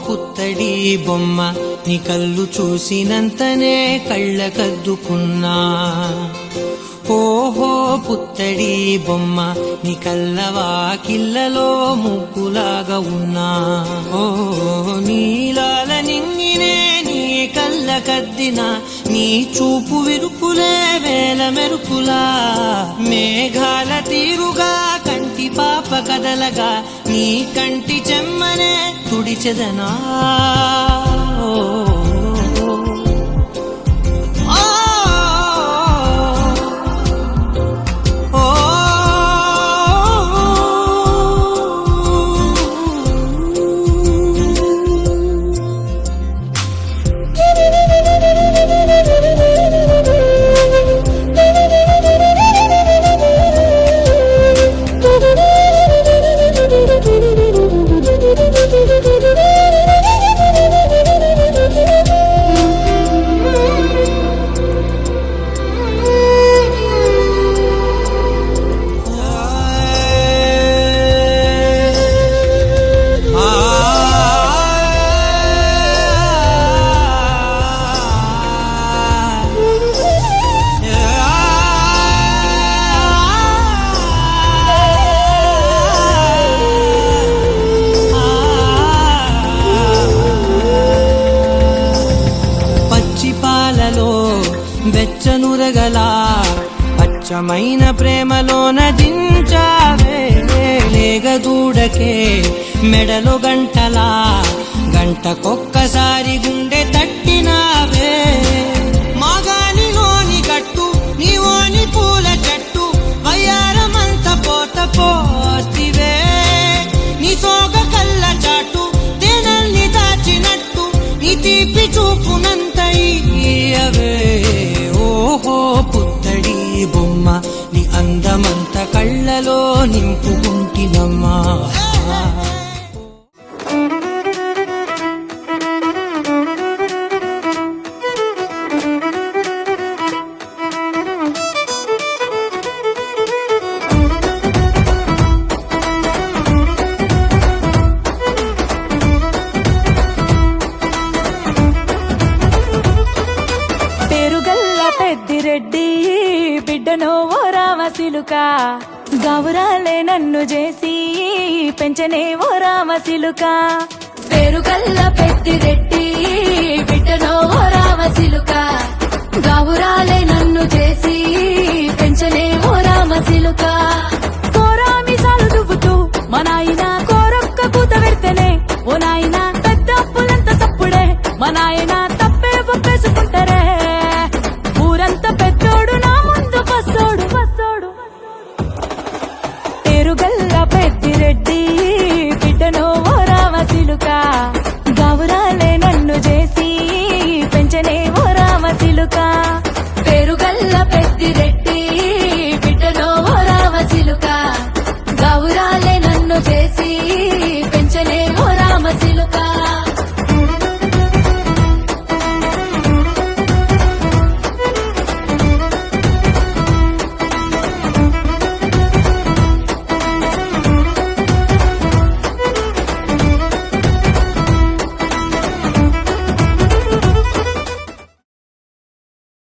పుత్తడి బొమ్మ నీ కళ్ళు చూసినంతనే కళ్ళకద్దుకున్నా. ఓహో పుత్తడి బొమ్మ నీ కళ్ళవాకిళ్ళలో ముగ్గులాగా ఉన్నా. ఓ నీలాల నింగినే నీ కళ్ళకద్దిన నీ చూపు విరుపులే వేల మెరుపులా. మేఘాల తీరుగా కంటి పాప కదలగా నీ కంటి చెమ్మనే తుడిచెదనా. వెచ్చనురగలా పచ్చమైన ప్రేమలోన దించావే. లేగదూడకే మెడలో గంటలా గంటకొక్కసారి గుండె తట్టినావే. మాగానిలోని గట్టు నీవోని పూల చెట్టు వయ్యారమంత పోత పోస్తివే. నీ సోగ కళ్ళ చాటు తేనల్ని దాచినట్టు నీ తీపి చూపునంత ఇయ్యవే. ఓహో పుత్తడి బొమ్మ నీ అందమంత కళ్ళలో నింపుకుంటినమ్మా. రెడ్డి బిడ్డనో ఓ రామసిలుక గౌరాలే నన్ను చేసి పెంచనే ఓ రామసిలుక. పేరు గల్ల పెద్దిరెడ్డి బిడ్డనో ఓ రామసిలుక గౌరాలే నన్ను చేసి పెంచనే ఓ రామసిలుక. కోరామిసాలు దువ్వుతూ మా నాయన కోరొక్క కూత పెడితేనే ఓ నాయన పెద్ద అప్పులంత సప్పుడే మా నాయన